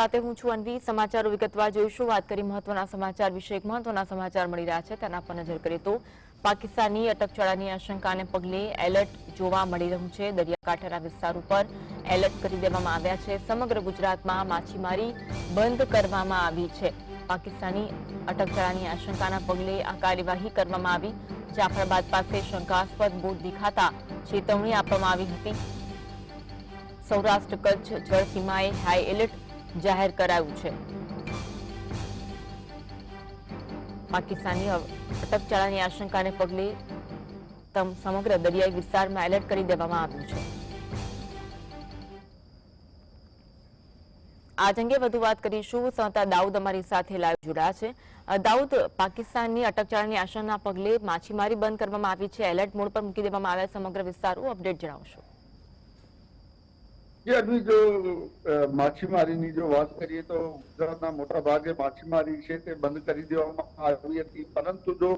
સાથે હું છું અન્વી। સમાચારો વિગતવાર જોઈશું। વાત કરી મહત્વના સમાચાર વિશે। એક મહત્વના સમાચાર મળી રહ્યા છે, તેના પર નજર કરીએ તો પાકિસ્તાની અટકચાળાની આશંકાને પગલે એલર્ટ જોવા મળી રહ્યું છે। દરિયાકાંઠાના વિસ્તાર ઉપર એલર્ટ કરી દેવામાં આવ્યા છે। સમગ્ર ગુજરાતમાં માછીમારી બંધ કરવામાં આવી છે। પાકિસ્તાની અટકચાળાની આશંકાના પગલે આ કાર્યવાહી કરવામાં આવી। જાફરાબાદ પાસે શંકાસ્પદ બોટ દેખાતા ચેતવણી આપવામાં આવી હતી। સૌરાષ્ટ્ર કચ્છ જળસીમાએ હાઈ એલર્ટ જાહેર કરાયું છે। પાકિસ્તાની અટકચાળાની આશંકાને પગલે સમગ્ર દરિયાઈ વિસ્તારમાં એલર્ટ કરી દેવામાં આવ્યું છે। આજ અંગે વધુ વાત કરીશું। સંવાદદાતા દાઉદ અમારી સાથે લાઈવ જોડાયા છે। દાઉદ, પાકિસ્તાનની અટકચાળાની આશંકાના પગલે માછીમારી બંધ કરવામાં આવી છે, એલર્ટ મોડ પર મૂકી દેવામાં આવ્યા સમગ્ર વિસ્તારો, અપડેટ જણાવશો। अभी जो माछीमारी जो बात करिए तो गुजरात मोटा भागे माछीमारी है बंद कर दी थी, परंतु जो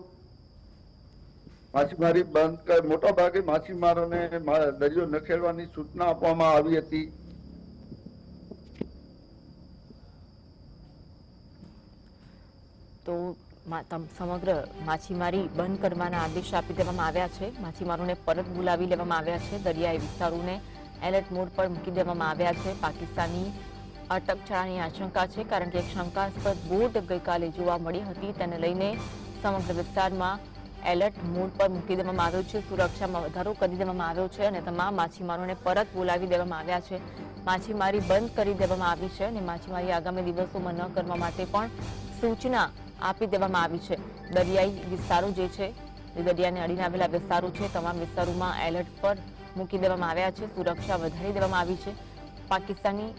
माछीमारी बंद कर मोटा भागे माछीमारों ने दरियो न खेलवानी सूचना आपवामां आवी हती। तो समग्र माछीमारी बंद करवाना आदेश आपी देवामां આવ્યા છે। માછીમારોને પરત બોલાવી લેવામાં આવ્યા છે। દરિયાઈ વિસ્તારોને એલર્ટ મોડ પર મૂકી દેવામાં આવ્યા છે। પાકિસ્તાની અટકચાળાની આશંકા છે, કારણ કે એક શંકાસ્પદ બોટ ગઈકાલે જોવા મળી હતી, તેને લઈને સમગ્ર વિસ્તારમાં એલર્ટ મોડ પર મૂકી દેવામાં આવ્યો છે। સુરક્ષામાં વધારો કરી દેવામાં આવ્યો છે અને તમામ માછીમારોને પરત બોલાવી દેવામાં આવ્યા છે। માછીમારી બંધ કરી દેવામાં આવી છે અને માછીમારી આગામી દિવસોમાં ન કરવા માટે પણ સૂચના આપી દેવામાં આવી છે। દરિયાઈ વિસ્તારો જે છે, દરિયાને અડીને આવેલા વિસ્તારો છે, તમામ વિસ્તારોમાં એલર્ટ પર મૂકી દેવામાં આવ્યા છે। સુરક્ષા વધારી દેવામાં આવી છે। પાકિસ્તાની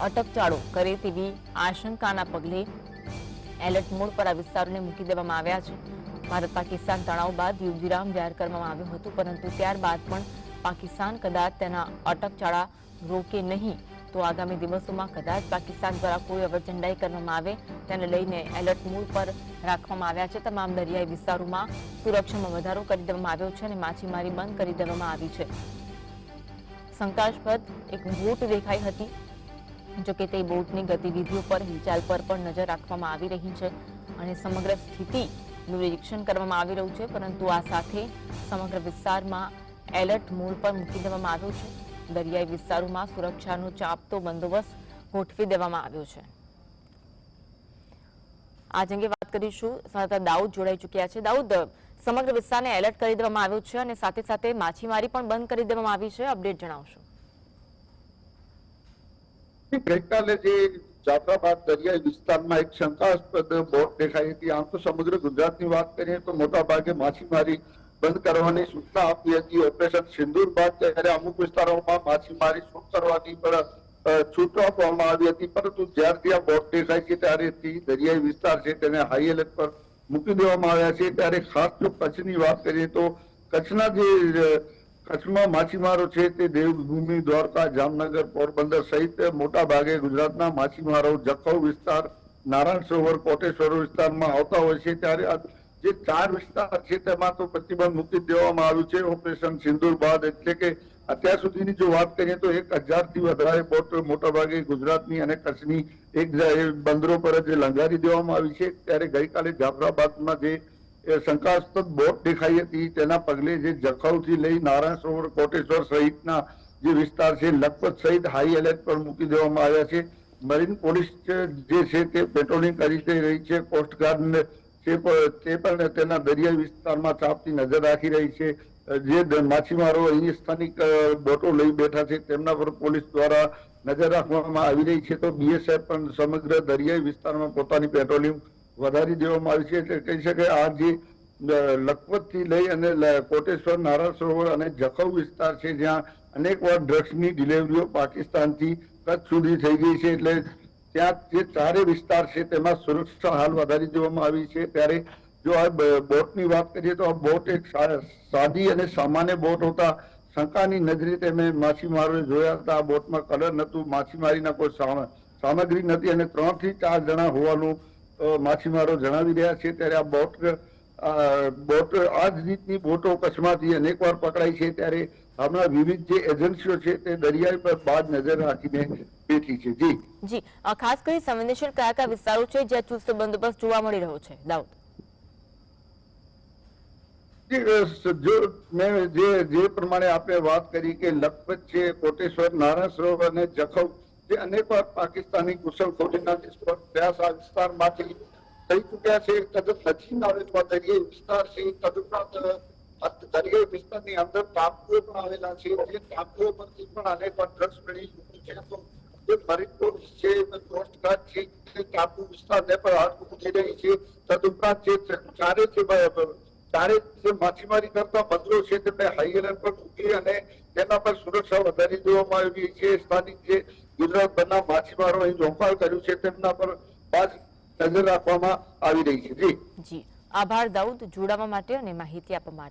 અટકચાળો કરે તેવી આશંકાના પગલે એલર્ટ મોડ પર આ વિસ્તારોને મૂકી દેવામાં આવ્યા છે। ભારત પાકિસ્તાન તણાવ બાદ યુદ્ધવિરામ જાહેર કરવામાં આવ્યું હતું, પરંતુ ત્યારબાદ પણ પાકિસ્તાન કદાચ તેના અટકચાળા રોકે નહીં તો આગામી દિવસોમાં કદાચ પાકિસ્તાન દ્વારા કોઈ અવરચંડાઈ કરવામાં આવે તેને લઈને એલર્ટ મોડ પર રાખવામાં આવ્યા છે। તમામ દરિયાઈ વિસ્તારોમાં સુરક્ષામાં વધારો કરી દેવામાં આવ્યો છે અને માછીમારી બંધ કરી દેવામાં આવી છે। શંકાસ્પદ એક બોટ દેખાઈ હતી, જોકે તે બોટની ગતિવિધિઓ પર હિલચાલ પર પણ નજર રાખવામાં આવી રહી છે અને સમગ્ર સ્થિતિનું નિરીક્ષણ કરવામાં આવી રહ્યું છે, પરંતુ આ સાથે સમગ્ર વિસ્તારમાં એલર્ટ મોડ પર મૂકી દેવામાં આવ્યો છે। દરિયાઈ વિસ્તારોમાં સુરક્ષાનો ચાંપતો બંદોબસ્ત ગોઠવી દેવામાં આવ્યો છે। આજ અંગે વાત કરીશું। સંવાદદાતા દાઉદ જોડાઈ ચૂક્યા છે। દાઉદ, સમગ્ર વિસ્તારને એલર્ટ કરી દેવામાં આવ્યો છે અને સાથે સાથે માછીમારી પણ બંધ કરી દેવામાં આવી છે, અપડેટ જણાવશો। ગઈકાલે જે જાફરાબાદ દરિયાઈ વિસ્તારમાં એક શંકાસ્પદ બોટ દેખાઈ હતી। આમ તો સમગ્ર ગુજરાતની વાત કરીએ તો મોટા ભાગે માછીમારી બંધ કરવાની સૂચના આપી હતી ઓપરેશન સિંદૂર બાદ, ત્યારે અમુક વિસ્તારોમાં માછીમારી શરૂ કરવાની પણ છૂટ આપવામાં આવી હતી, પરંતુ જ્યારથી આ બોટ દેખાય છે ત્યારેથી દરિયાઈ વિસ્તાર છે તેને હાઈ એલર્ટ પર મૂકી દેવામાં આવ્યા છે। ત્યારે ખાસ જો કચ્છની વાત કરીએ તો કચ્છના જે કચ્છમાં માછીમારો છે તે દેવભૂમિ, દ્વારકા, જામનગર, પોરબંદર સહિત મોટા ભાગે ગુજરાતના માછીમારો જખૌ વિસ્તાર, નારાયણ સરોવર, કોટેશ્વર વિસ્તારમાં આવતા હોય છે। ત્યારે જે 4 વિસ્તાર છે તેમાં તો પ્રતિબંધ મૂકી દેવામાં આવ્યું છે ઓપરેશન સિંદૂર બાદ। એટલે કે અત્યાર સુધીની જો વાત કરીએ તો 1000થી વધારે બોટ મોટાભાગે ગુજરાતની અને કચ્છની એક બંદરો પર જ લંગારી દેવામાં આવી છે। ત્યારે ગઈકાલે જાફરાબાદમાં જે શંકાસ્પદ બોટ દેખાઈ હતી તેના પગલે જે જખૌથી લઈ નારાયણ સરોવર, કોટેશ્વર સહિતના જે વિસ્તાર છે લખપત સહિત હાઈ એલર્ટ પર મૂકી દેવામાં આવ્યા છે। મરીન પોલીસ જે છે તે પેટ્રોલિંગ કરી રહી છે। કોસ્ટગાર્ડ તે પણ તેના દરિયાઈ વિસ્તારમાં ચાંપતી નજર રાખી રહી છે। જે માછીમારો અહીં સ્થાનિક બોટો લઈ બેઠા છે તેમના પર પોલીસ દ્વારા નજર રાખવામાં આવી રહી છે। તો બીએસએફ પણ સમગ્ર દરિયાઈ વિસ્તારમાં પોતાની પેટ્રોલિંગ વધારી દેવામાં આવી છે। એટલે કહી શકાય આ જે લખપતથી લઈ અને કોટેશ્વર, નારાયણ સરોવર અને જખૌ વિસ્તાર છે જ્યાં અનેક વાર ડ્રગ્સની ડિલિવરીઓ પાકિસ્તાનથી કચ્છ સુધી થઈ ગઈ છે, એટલે ત્યાં જે 4 વિસ્તાર છે તેમાં સુરક્ષા હાલ વધારી દેવામાં આવી છે। ત્યારે જો આ બોટની વાત કરીએ તો આ બોટ એક સાદી અને સામાન્ય બોટ હોતા શંકાની નજરે તેમે માછીમારોએ જોયા હતા। આ બોટમાં કલર નહોતું, માછીમારીના કોઈ સામગ્રી નથી અને 3 થી 4 જણા હોવાનું માછીમારો જણાવી રહ્યા છે। ત્યારે આ બોટ આ જ રીતની બોટો કચ્છમાંથી અનેકવાર પકડાઈ છે। ત્યારે હમણાં વિવિધ જે એજન્સીઓ છે તે દરિયાઈ પર બાદ નજર રાખીને બેઠી છે. જી જી ખાસ કરી સંવેદનશીલ કયા કયા વિસ્તારો છે જ્યાં ચુસ્ત બંદોબસ્ત જોવા મળી રહ્યો છે દાઉદ? જો મેં જે પ્રમાણે આપણે વાત કરી કે લખપત છે, કોટેશ્વર, નારાયણ સરોવર અને જખૌ જે અનેકવાર પાકિસ્તાની ઘુસણખોરીના નિષ્ફળ પ્રયાસ આ વિસ્તારમાંથી થઈ ચુક્યા છે. તદ્દન નજીક આવેલો દરિયાઈ વિસ્તાર છે. તદુપરાંત દરિયાઈ વિસ્તારની અંદર ટાપુઓ પણ આવેલા છે. જે ટાપુઓ પરથી પણ અનેકવાર ડ્રગ્સ મળી ચૂક્યું છે. તો જે મરીન પોલીસ છે, કોસ્ટગાર્ડ છે, તે ટાપુ વિસ્તારને પણ હાથ મૂકી રહી છે. તદુપરાંત ચારે જે માછીમારી કરતા બંદરો છે તેમને હાઈ એલર્ટ પર મૂકી અને તેના પર સુરક્ષા વધારી દેવામાં આવી છે. સ્થાનિક જે ગુજરાતભરના માછીમારો અહીં રોકાણ કર્યું છે તેમના પર ખાસ નજર રાખવામાં આવી રહી છે. જી જી આભાર દાઉદ જોડાવા માટે અને માહિતી આપવા માટે.